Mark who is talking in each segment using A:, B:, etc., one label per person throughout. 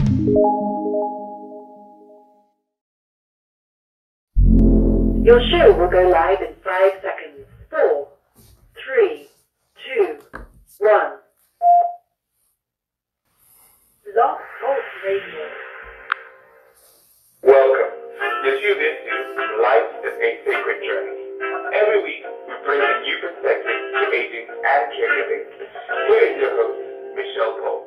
A: Your show will go live in 5 seconds. 4, 3, 2, 1. Love Talk Radio.
B: Welcome. You're tuned into Life is a Sacred Journey. Every week, we bring a new perspective to aging and caregiving. Here is your host, Micheal Pope.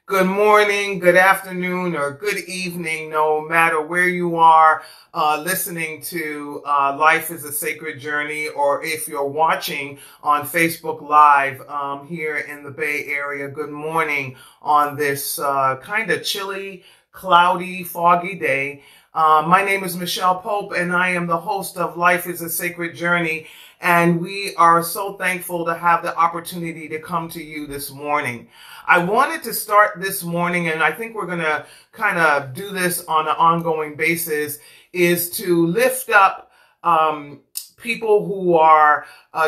C: Good morning, good afternoon, or good evening, no matter where you are listening to Life is a Sacred Journey, or if you're watching on Facebook Live here in the Bay Area. Good morning on this kind of chilly, cloudy, foggy day. My name is Micheal Pope, and I am the host of Life is a Sacred Journey, and we are so thankful to have the opportunity to come to you this morning. I wanted to start this morning, and I think we're going to kind of do this on an ongoing basis, is to lift up people who are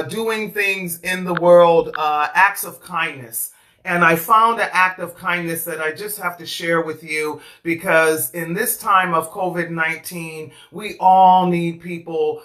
C: doing things in the world, acts of kindness. And I found an act of kindness that I just have to share with you, because in this time of COVID-19, we all need people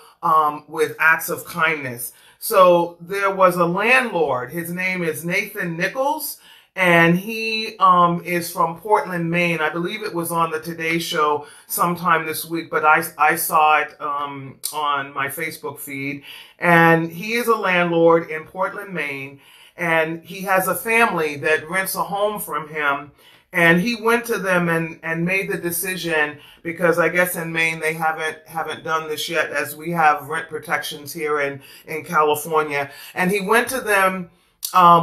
C: with acts of kindness. So there was a landlord. His name is Nathan Nichols, and he is from Portland, Maine. I believe it was on the Today Show sometime this week, but I saw it on my Facebook feed. And he is a landlord in Portland, Maine. And he has a family that rents a home from him. And he went to them and made the decision, because I guess in Maine they haven't done this yet, as we have rent protections here in California. And he went to them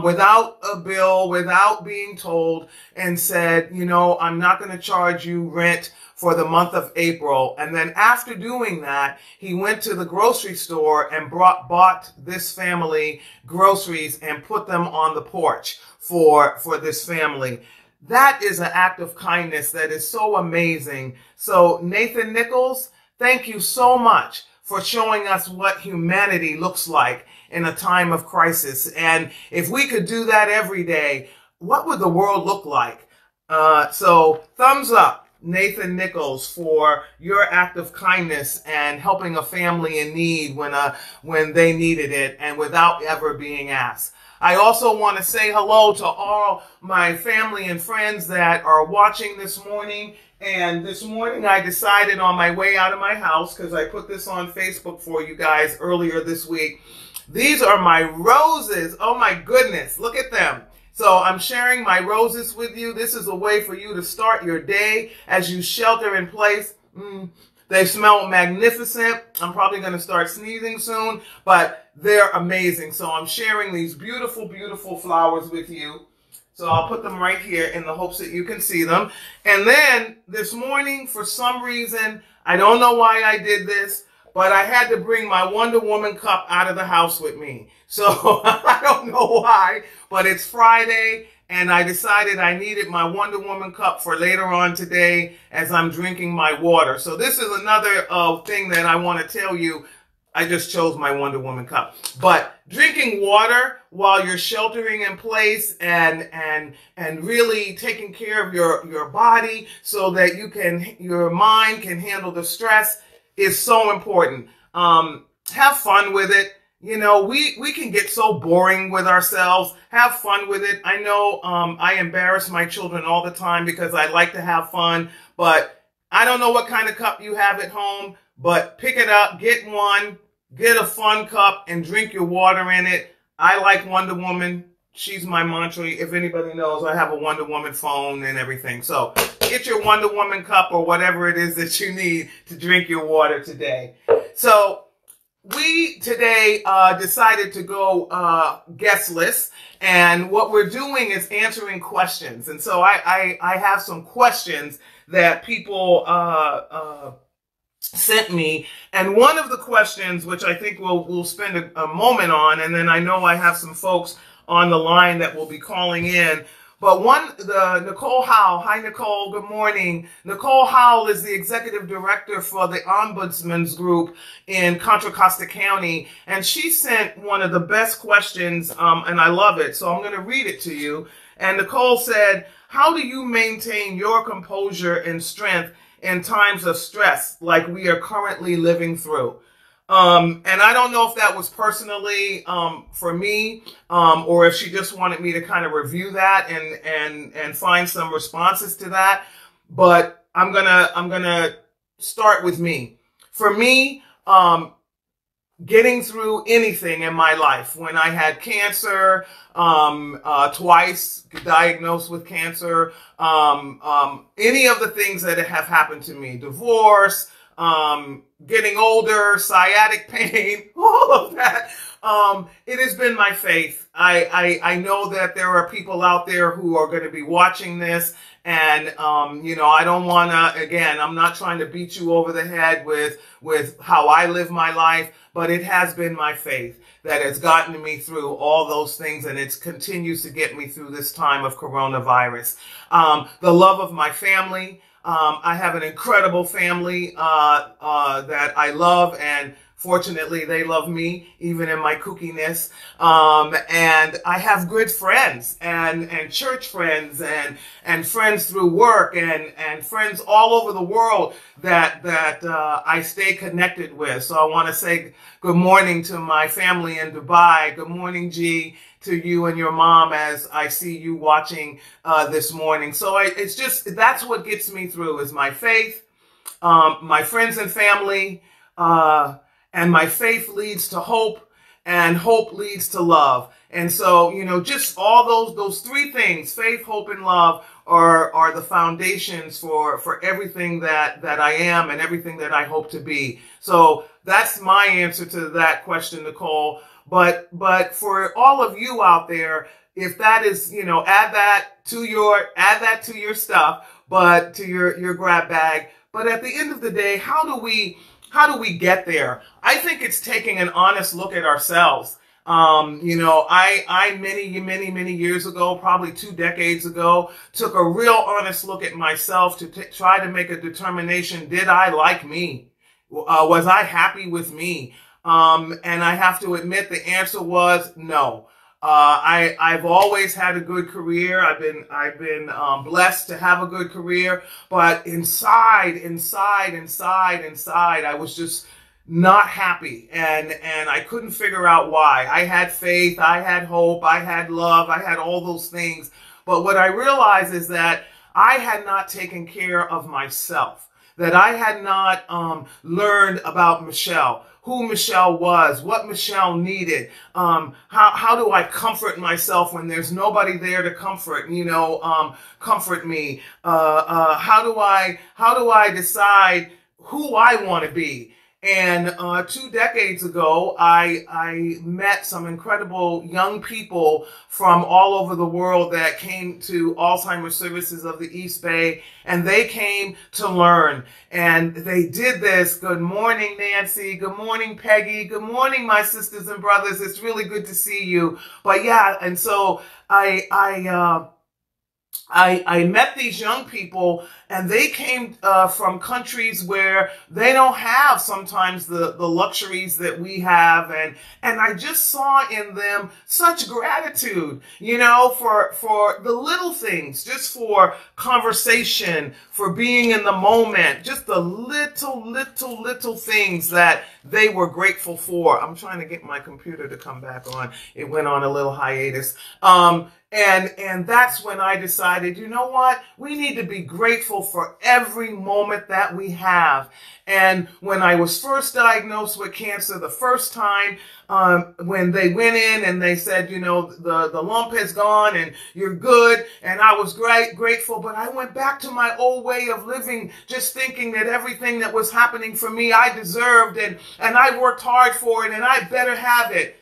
C: without a bill, without being told, and said, you know, I'm not going to charge you rent for the month of April. And then after doing that, he went to the grocery store and bought this family groceries and put them on the porch for this family. That is an act of kindness that is so amazing. So Nathan Nichols, thank you so much for showing us what humanity looks like in a time of crisis. And if we could do that every day, what would the world look like? So thumbs up, Nathan Nichols, for your act of kindness and helping a family in need when they needed it and without ever being asked. I also want to say hello to all my family and friends that are watching this morning. And this morning I decided on my way out of my house, because I put this on Facebook for you guys earlier this week. These are my roses. Oh my goodness, look at them. So I'm sharing my roses with you. This is a way for you to start your day as you shelter in place. They smell magnificent. I'm probably going to start sneezing soon, but they're amazing. So I'm sharing these beautiful, beautiful flowers with you. So I'll put them right here in the hopes that you can see them. And then this morning, for some reason, I don't know why I did this, but I had to bring my Wonder Woman cup out of the house with me. So I don't know why, but it's Friday, and I decided I needed my Wonder Woman cup for later on today as I'm drinking my water. So this is another thing that I want to tell you. I just chose my Wonder Woman cup. But drinking water while you're sheltering in place and really taking care of your body so that your mind can handle the stress is so important. Have fun with it. You know, we can get so boring with ourselves. Have fun with it. I know I embarrass my children all the time because I like to have fun, but I don't know what kind of cup you have at home, but pick it up, get one, get a fun cup, and drink your water in it. I like Wonder Woman. She's my mantra. If anybody knows, I have a Wonder Woman phone and everything. So get your Wonder Woman cup or whatever it is that you need to drink your water today. So we today decided to go guestless, and what we're doing is answering questions. And so I have some questions that people sent me, and one of the questions, which I think we'll spend a moment on, and then I know I have some folks on the line that will be calling in. But Nicole Howell. Hi, Nicole. Good morning. Nicole Howell is the executive director for the Ombudsman's Group in Contra Costa County. And she sent one of the best questions, and I love it. So I'm going to read it to you. And Nicole said, How do you maintain your composure and strength in times of stress like we are currently living through? And I don't know if that was personally for me, or if she just wanted me to kind of review that and find some responses to that. But I'm gonna start with me. For me, getting through anything in my life, when I had cancer, twice diagnosed with cancer, any of the things that have happened to me, divorce, getting older, sciatic pain, all of that. It has been my faith. I know that there are people out there who are going to be watching this, and I don't want to, again, I'm not trying to beat you over the head with how I live my life, but it has been my faith that has gotten me through all those things, and it continues to get me through this time of coronavirus. The love of my family. I have an incredible family that I love, and fortunately they love me even in my kookiness. And I have good friends and church friends and friends through work and friends all over the world that I stay connected with. So I want to say good morning to my family in Dubai. Good morning, G, to you and your mom as I see you watching this morning. So it's just, that's what gets me through is my faith, my friends and family, and my faith leads to hope, and hope leads to love. And so, just all those three things, faith, hope, and love, are the foundations for everything that I am and everything that I hope to be. So that's my answer to that question, Nicole. But for all of you out there, if that is, add that to your stuff, but to your grab bag. But at the end of the day, how do we get there? I think it's taking an honest look at ourselves. I many years ago, probably 2 decades ago, took a real honest look at myself to try to make a determination. Did I like me? Was I happy with me? And I have to admit the answer was no. I've always had a good career. I've been blessed to have a good career, but inside, I was just not happy, and I couldn't figure out why. I had faith, I had hope, I had love, I had all those things. But what I realized is that I had not taken care of myself, that I had not learned about Micheal, who Micheal was, what Micheal needed, how do I comfort myself when there's nobody there to comfort me, how do I decide who I want to be. And 2 decades ago, I met some incredible young people from all over the world that came to Alzheimer's Services of the East Bay, and they came to learn. And they did this. Good morning, Nancy. Good morning, Peggy. Good morning, my sisters and brothers. It's really good to see you. But yeah, and so I met these young people, and they came from countries where they don't have sometimes the luxuries that we have, and I just saw in them such gratitude, for the little things, just for conversation, for being in the moment, just the little things that they were grateful for. I'm trying to get my computer to come back on. It went on a little hiatus. And that's when I decided, you know what? We need to be grateful for every moment that we have. And when I was first diagnosed with cancer, the first time, when they went in and they said, the lump has gone and you're good. And I was grateful, but I went back to my old way of living, just thinking that everything that was happening for me, I deserved, and I worked hard for it, and I better have it.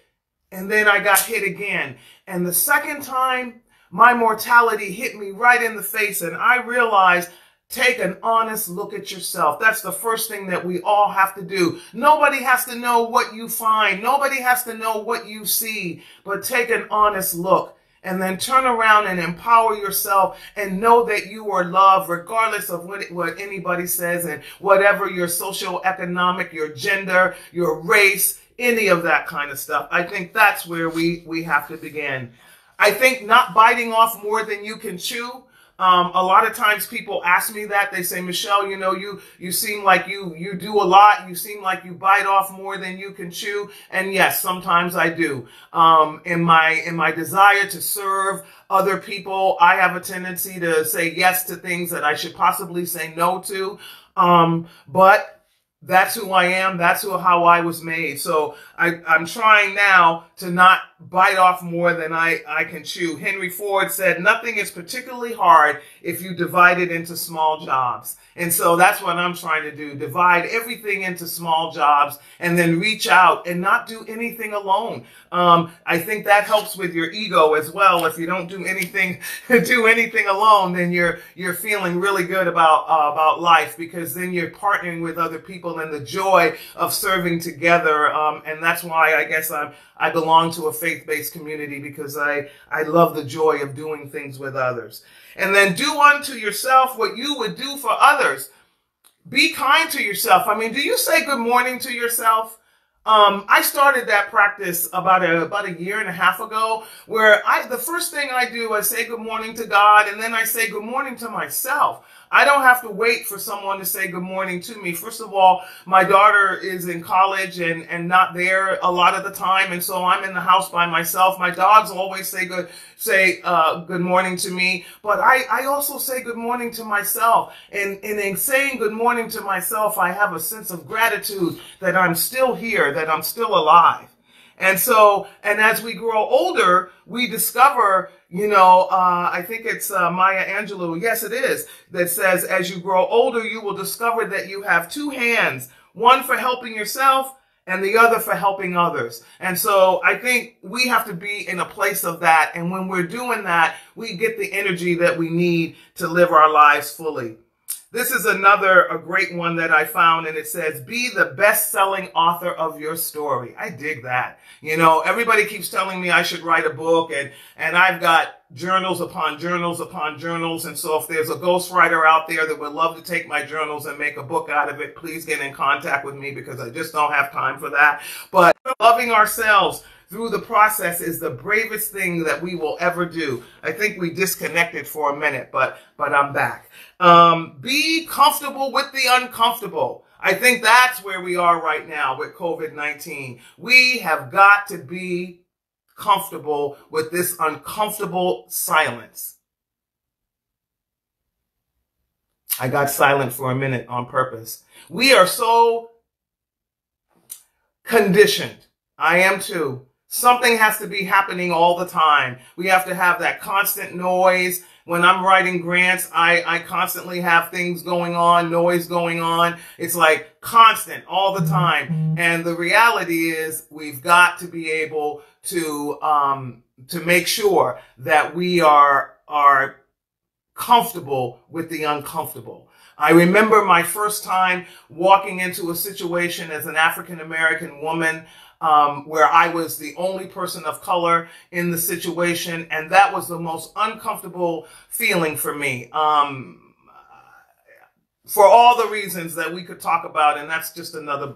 C: And then I got hit again. And the second time, my mortality hit me right in the face, and I realized, take an honest look at yourself. That's the first thing that we all have to do. Nobody has to know what you find. Nobody has to know what you see, but take an honest look. And then turn around and empower yourself and know that you are loved regardless of what anybody says, and whatever your socioeconomic, your gender, your race, any of that kind of stuff. I think that's where we have to begin. I think not biting off more than you can chew, A lot of times people ask me that. They say, Michelle, you seem like you do a lot. You seem like you bite off more than you can chew. And yes, sometimes I do. In my desire to serve other people, I have a tendency to say yes to things that I should possibly say no to. But that's who I am. That's how I was made. So I'm trying now to not bite off more than I can chew. Henry Ford said, nothing is particularly hard if you divide it into small jobs. And so that's what I'm trying to do. Divide everything into small jobs and then reach out and not do anything alone. I think that helps with your ego as well. If you don't do anything alone, then you're feeling really good about life, because then you're partnering with other people in the joy of serving together. And that's why I guess I belong to a faith-based community, because I love the joy of doing things with others. And then do unto yourself what you would do for others. Be kind to yourself. I mean, do you say good morning to yourself? I started that practice about a year and a half ago, where the first thing I do, I say good morning to God, and then I say good morning to myself. I don't have to wait for someone to say good morning to me. First of all, my daughter is in college and not there a lot of the time, and so I'm in the house by myself. My dogs always say good morning to me, but I also say good morning to myself. And in saying good morning to myself, I have a sense of gratitude that I'm still here, that I'm still alive. And so, and as we grow older, we discover, I think it's Maya Angelou, yes it is, that says, as you grow older, you will discover that you have two hands, one for helping yourself and the other for helping others. And so I think we have to be in a place of that. And when we're doing that, we get the energy that we need to live our lives fully. This is a great one that I found, and it says, be the best-selling author of your story. I dig that. Everybody keeps telling me I should write a book, and I've got journals upon journals upon journals. And so if there's a ghostwriter out there that would love to take my journals and make a book out of it, please get in contact with me, because I just don't have time for that. But loving ourselves through the process is the bravest thing that we will ever do. I think we disconnected for a minute, but I'm back. Be comfortable with the uncomfortable. I think that's where we are right now with COVID-19. We have got to be comfortable with this uncomfortable silence. I got silent for a minute on purpose. We are so conditioned. I am too. Something has to be happening all the time. We have to have that constant noise. When I'm writing grants, I constantly have things going on, noise going on. It's like constant all the time. And the reality is we've got to be able to make sure that we are comfortable with the uncomfortable. I remember my first time walking into a situation as an African-American woman, where I was the only person of color in the situation, and that was the most uncomfortable feeling for me, for all the reasons that we could talk about, and that's just another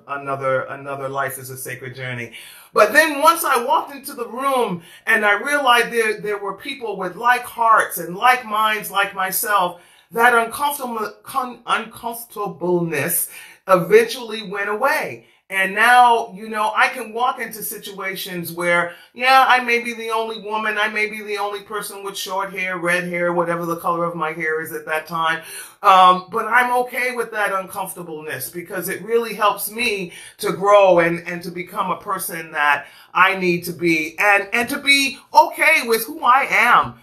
C: life is a sacred journey. But then once I walked into the room and I realized there were people with like hearts and like minds like myself, that uncomfortableness eventually went away. And now, I can walk into situations where, yeah, I may be the only woman, I may be the only person with short hair, red hair, whatever the color of my hair is at that time. But I'm okay with that uncomfortableness, because it really helps me to grow and to become a person that I need to be, and to be okay with who I am.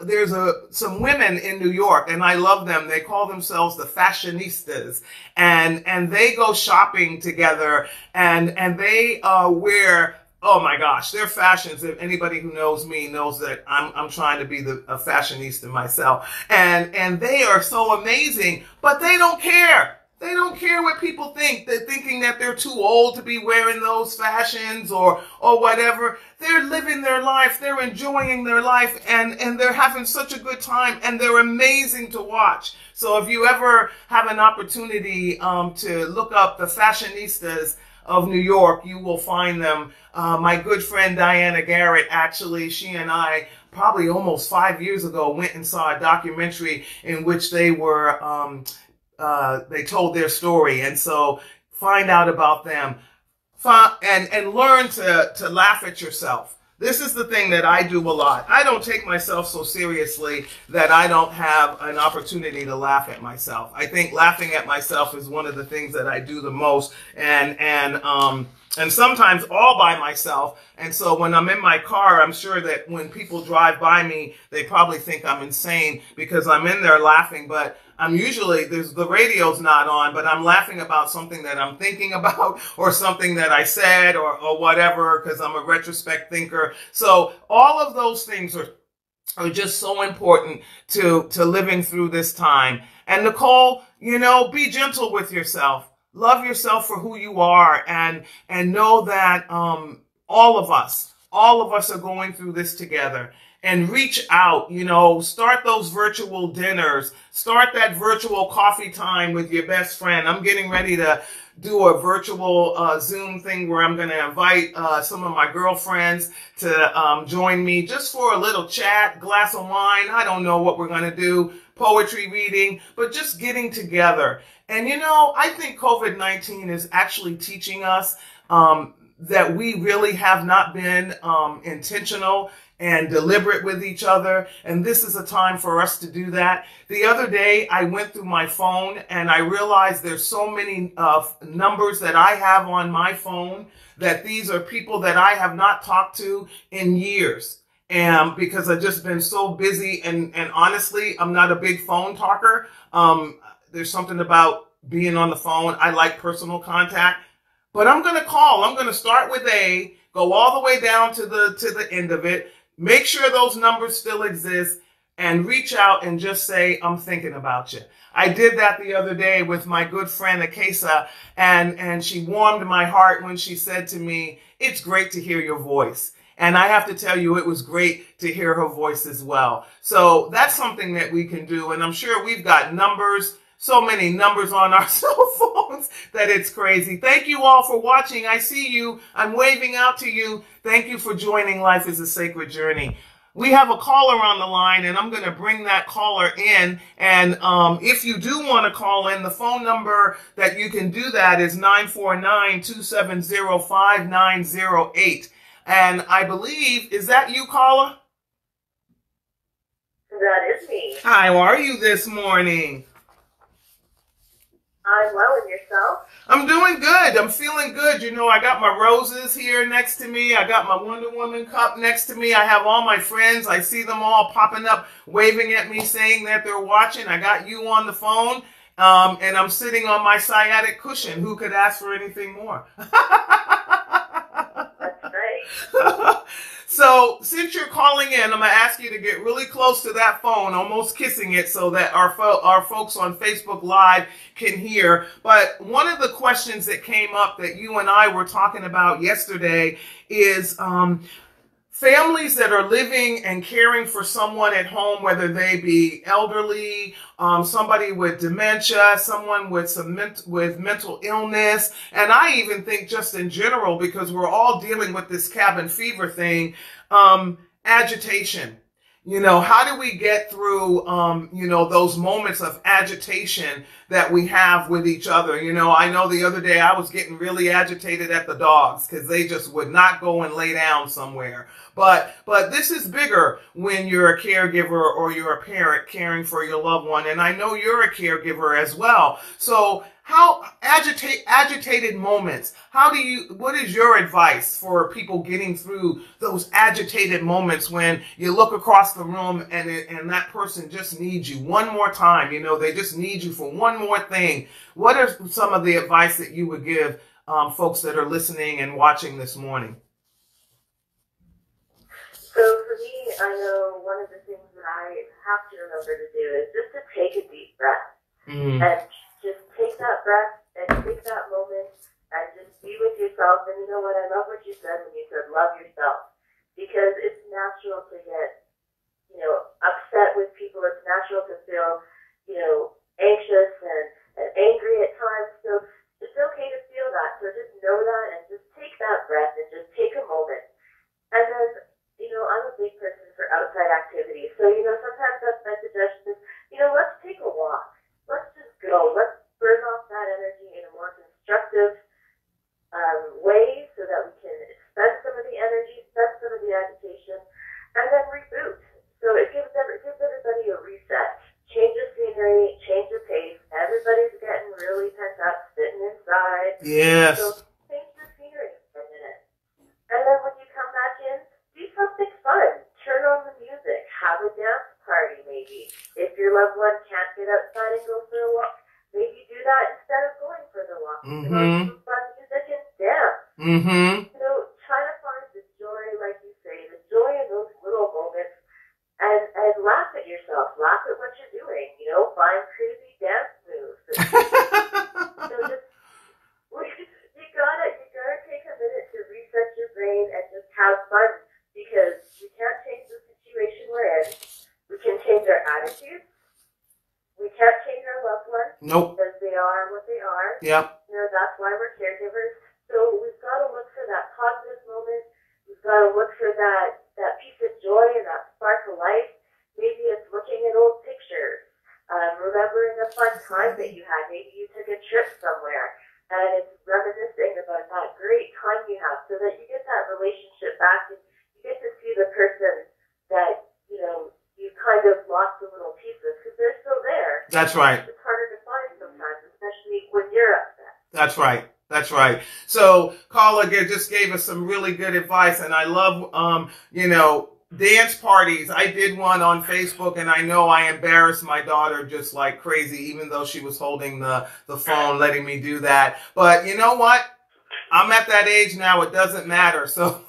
C: There's some women in New York, and I love them. They call themselves the fashionistas, and they go shopping together, and they wear, oh my gosh, their fashions. If anybody who knows me knows that I'm trying to be a fashionista myself, and they are so amazing, but they don't care. They don't care what people think. They're thinking that they're too old to be wearing those fashions or whatever. They're living their life. They're enjoying their life, and they're having such a good time, and they're amazing to watch. So if you ever have an opportunity to look up the fashionistas of New York, you will find them. My good friend Diana Garrett, actually, she and I probably almost 5 years ago, went and saw a documentary in which they were, they told their story. And so find out about them and learn to laugh at yourself. This is the thing that I do a lot. I don't take myself so seriously that I don't have an opportunity to laugh at myself. I think laughing at myself is one of the things that I do the most, and sometimes all by myself. And so when I'm in my car, I'm sure that when people drive by me, they probably think I'm insane because I'm in there laughing, but I'm usually, the radio's not on, but I'm laughing about something that I'm thinking about or something that I said or whatever, because I'm a retrospect thinker. So all of those things are just so important to living through this time. And Nicole, be gentle with yourself. Love yourself for who you are, and know that all of us are going through this together. And reach out, start those virtual dinners, start that virtual coffee time with your best friend. I'm getting ready to do a virtual Zoom thing where I'm going to invite some of my girlfriends to join me just for a little chat, glass of wine. I don't know what we're going to do, poetry reading, but just getting together. And, I think COVID-19 is actually teaching us that we really have not been intentional and deliberate with each other. And this is a time for us to do that. The other day, I went through my phone and I realized there's so many numbers that I have on my phone that these are people that I have not talked to in years. And because I've just been so busy, and honestly, I'm not a big phone talker. There's something about being on the phone. I like personal contact. But I'm going to call. I'm going to start with A, go all the way down to the end of it, make sure those numbers still exist, and reach out and just say, I'm thinking about you. I did that the other day with my good friend Akesa, and she warmed my heart when she said to me, it's great to hear your voice. And I have to tell you, it was great to hear her voice as well. So that's something that we can do. And I'm sure we've got numbers, so many numbers on our cell phones that it's crazy. Thank you all for watching. I see you. I'm waving out to you. Thank you for joining Life is a Sacred Journey. We have a caller on the line, and I'm going to bring that caller in. And if you do want to call in, the phone number that you can do that is 949-270-5908. And I believe, is that you, caller?
A: That is me.
C: Hi, how are you this morning?
A: I'm well, and yourself?
C: I'm doing good. I'm feeling good. I got my roses here next to me. I got my Wonder Woman cup next to me. I have all my friends. I see them all popping up, waving at me, saying that they're watching. I got you on the phone, and I'm sitting on my sciatic cushion. Who could ask for anything more?
A: That's right.
C: So since you're calling in, I'm going to ask you to get really close to that phone, almost kissing it, so that our folks on Facebook Live can hear. But one of the questions that came up that you and I were talking about yesterday is families that are living and caring for someone at home, whether they be elderly, somebody with dementia, someone with with mental illness, and I even think just in general, because we're all dealing with this cabin fever thing, agitation. How do we get through, those moments of agitation that we have with each other? I know the other day I was getting really agitated at the dogs because they just would not go and lay down somewhere. But this is bigger when you're a caregiver or you're a parent caring for your loved one. And I know you're a caregiver as well. So how agitated moments, what is your advice for people getting through those agitated moments when you look across the room and that person just needs you one more time, they just need you for one more thing? What are some of the advice that you would give folks that are listening and watching this morning?
A: So for me, I know one of the things that I have to remember to do is just to take a deep breath. And just take that breath and take that moment and just be with yourself. And you know what? I love what you said when you said love yourself, because it's natural to get, upset with people. It's natural to feel, anxious and angry at times. So it's okay to feel that. So just know that and just take that breath and just take a moment. And then, I'm a big person for outside
C: Yes.
A: So change the scenery for a minute. And then when you come back in, do something fun. Turn on the music. Have a dance party, maybe. If your loved one can't get outside and go for a walk, maybe do that instead of going for the walk. Put on some fun music and dance. Try to find the joy, like you say, the joy in those little moments, and laugh at yourself. Laugh at what you're doing. Find crazy dance moves. You gotta take a minute to reset your brain and just have fun, because we can't change the situation we're in. We can change our attitudes. We can't change our loved ones.
C: Nope.
A: Because they are what they are.
C: Yep.
A: That's why we're caregivers. So we've got to look for that positive moment. We've got to look for that piece of joy and that spark of life. Maybe it's looking at old pictures, remembering a fun time that you had. Maybe you took a trip somewhere, and it's reminiscing about that great time you have, so that you get that relationship back and you get to see the person that, you kind of lost a little pieces, because they're still there.
C: That's right.
A: It's harder to find sometimes, especially when you're upset.
C: That's right. That's right. So Carla just gave us some really good advice, and I love, dance parties. I did one on Facebook, and I know I embarrassed my daughter just like crazy, even though she was holding the phone, letting me do that. But you know what? I'm at that age now, it doesn't matter. So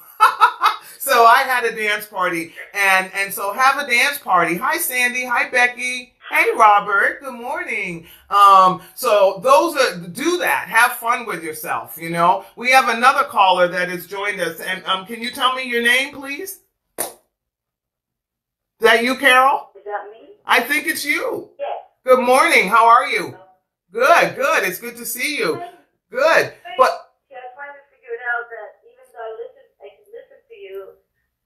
C: so I had a dance party, and so have a dance party. Hi, Sandy. Hi, Becky. Hey, Robert. Good morning. So do that. Have fun with yourself. We have another caller that has joined us, and can you tell me your name, please? Is that you, Carol?
A: Is that me?
C: I think it's you.
A: Yes.
C: Good morning. How are you? Good. It's good to see you. Good. But
A: I finally figured out that even though I can listen to you,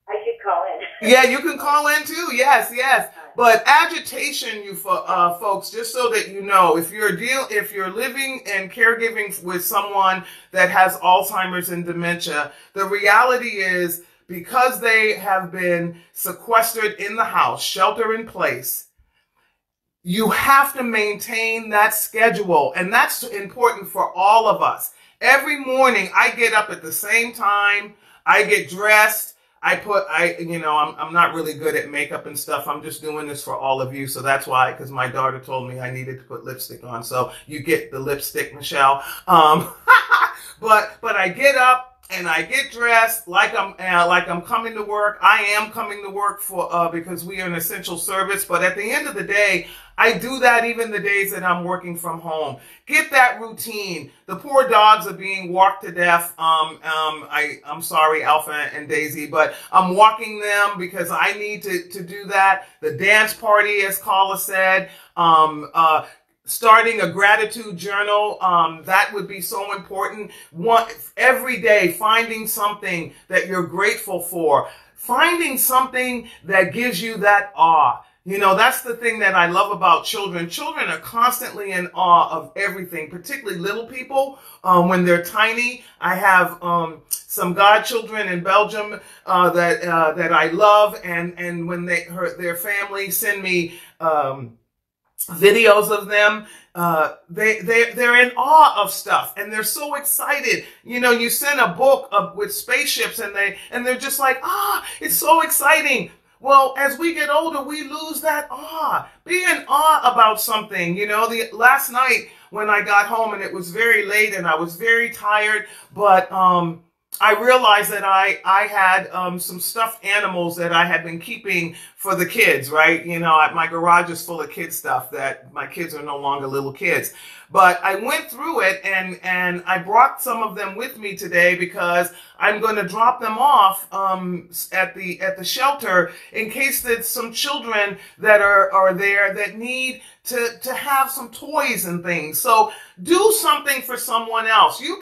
A: I should call in.
C: Yeah, you can call in too. Yes. But agitation, you folks, just so that you know, if you're living and caregiving with someone that has Alzheimer's and dementia, the reality is, because they have been sequestered in the house, shelter in place, you have to maintain that schedule. And that's important for all of us. Every morning I get up at the same time. I get dressed. I'm not really good at makeup and stuff. I'm just doing this for all of you. So that's why, because my daughter told me I needed to put lipstick on. So you get the lipstick, Michelle. But I get up and I get dressed like I'm coming to work. I am coming to work because we are an essential service. But at the end of the day, I do that even the days that I'm working from home. Get that routine. The poor dogs are being walked to death. I'm sorry, Alpha and Daisy, but I'm walking them because I need to do that. The dance party, as Carla said, starting a gratitude journal, that would be so important. Every day, finding something that you're grateful for. Finding something that gives you that awe. That's the thing that I love about children. Children are constantly in awe of everything, particularly little people when they're tiny. I have some godchildren in Belgium that I love, and when their family send me videos of them, they're in awe of stuff, and they're so excited. You send a book with spaceships, and they're just like, it's so exciting. Well, as we get older, we lose that awe. Be in awe about something. Last night when I got home, and it was very late and I was very tired, but I realized that I had some stuffed animals that I had been keeping for the kids, right? My garage is full of kid stuff that my kids are no longer little kids. But I went through it, and I brought some of them with me today because I'm going to drop them off at the shelter in case there's some children that are there that need to have some toys and things. So do something for someone else. You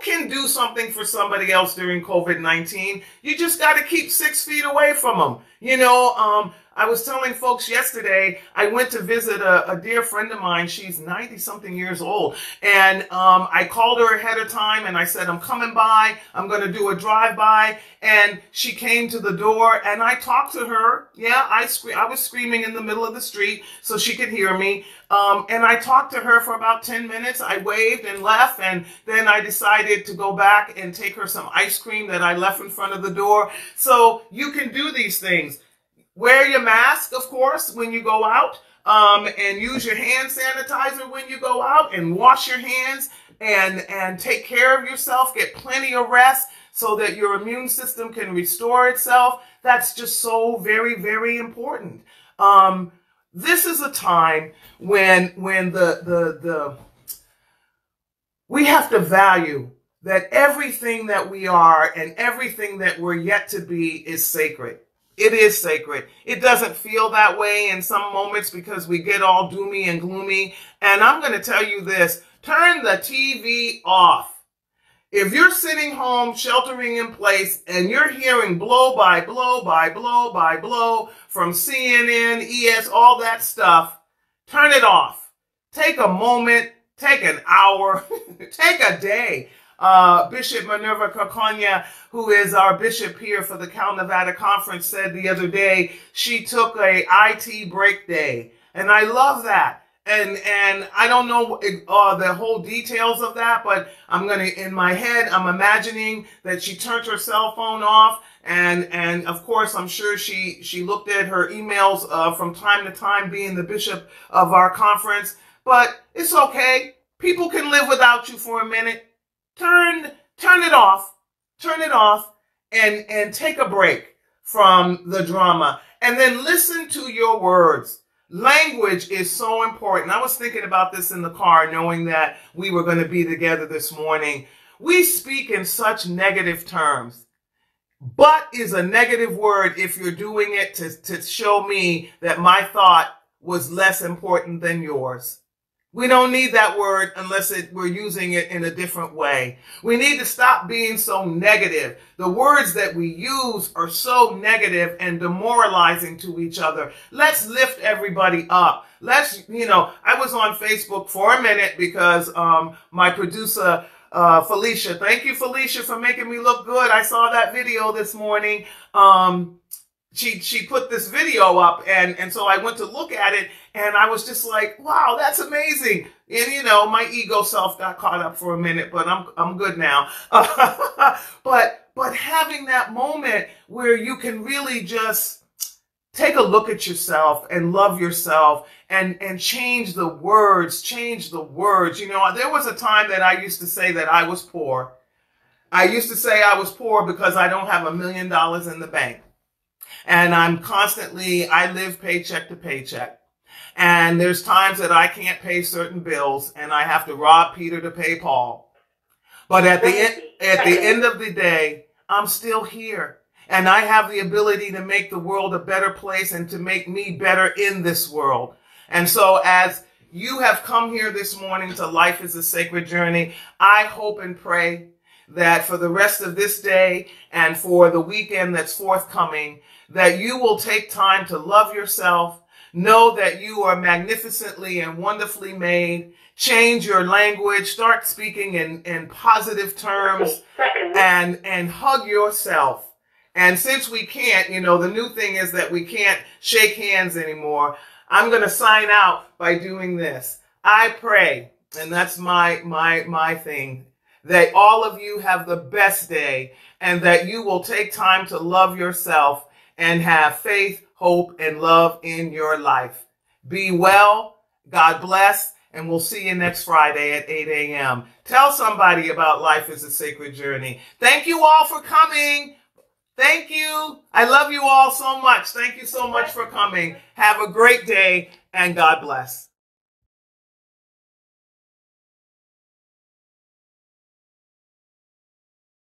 C: can do something for somebody else during COVID-19. You just got to keep 6 feet away from them. I was telling folks yesterday, I went to visit a dear friend of mine. She's 90-something years old. And I called her ahead of time and I said, I'm coming by. I'm going to do a drive-by. And she came to the door and I talked to her. Yeah, I was screaming in the middle of the street so she could hear me. And I talked to her for about 10 minutes. I waved and left. And then I decided to go back and take her some ice cream that I left in front of the door. So you can do these things. Wear your mask, of course, when you go out, and use your hand sanitizer when you go out, and wash your hands, and take care of yourself. Get plenty of rest so that your immune system can restore itself. That's just so very, very important. This is a time when we have to value that everything that we are and everything that we're yet to be is sacred. It is sacred. It doesn't feel that way in some moments because we get all doomy and gloomy. And I'm going to tell you this, turn the TV off. If you're sitting home sheltering in place and you're hearing blow by blow by blow by blow from CNN, ES, all that stuff, turn it off. Take a moment, take an hour, take a day. Bishop Minerva Kakonya, who is our bishop here for the Cal Nevada Conference, said the other day she took a IT break day. And I love that. And I don't know the whole details of that, but in my head, I'm imagining that she turned her cell phone off. And of course, I'm sure she looked at her emails from time to time, being the bishop of our conference. But it's okay. People can live without you for a minute. Turn it off. Turn it off and take a break from the drama. And then listen to your words. Language is so important. I was thinking about this in the car, knowing that we were going to be together this morning. We speak in such negative terms. But is a negative word if you're doing it to show me that my thought was less important than yours. We don't need that word unless we're using it in a different way. We need to stop being so negative. The words that we use are so negative and demoralizing to each other. Let's lift everybody up. I was on Facebook for a minute because my producer, Felicia, thank you, Felicia, for making me look good. I saw that video this morning. She put this video up, and so I went to look at it, and I was just like, wow, that's amazing. And my ego self got caught up for a minute, but I'm good now. But having that moment where you can really just take a look at yourself and love yourself and change the words. There was a time that I used to say that I was poor. I used to say I was poor because I don't have $1 million in the bank. And I live paycheck to paycheck. And there's times that I can't pay certain bills and I have to rob Peter to pay Paul. But at the end of the day, I'm still here. And I have the ability to make the world a better place and to make me better in this world. And so as you have come here this morning to Life is a Sacred Journey, I hope and pray that for the rest of this day and for the weekend that's forthcoming, that you will take time to love yourself, know that you are magnificently and wonderfully made, change your language, start speaking in positive terms, and hug yourself. And since we can't, the new thing is that we can't shake hands anymore, I'm going to sign out by doing this. I pray, and that's my thing, that all of you have the best day and that you will take time to love yourself and have faith, hope, and love in your life. Be well, God bless, and we'll see you next Friday at 8 a.m. Tell somebody about Life is a Sacred Journey. Thank you all for coming. Thank you. I love you all so much. Thank you so much for coming. Have a great day, and God bless.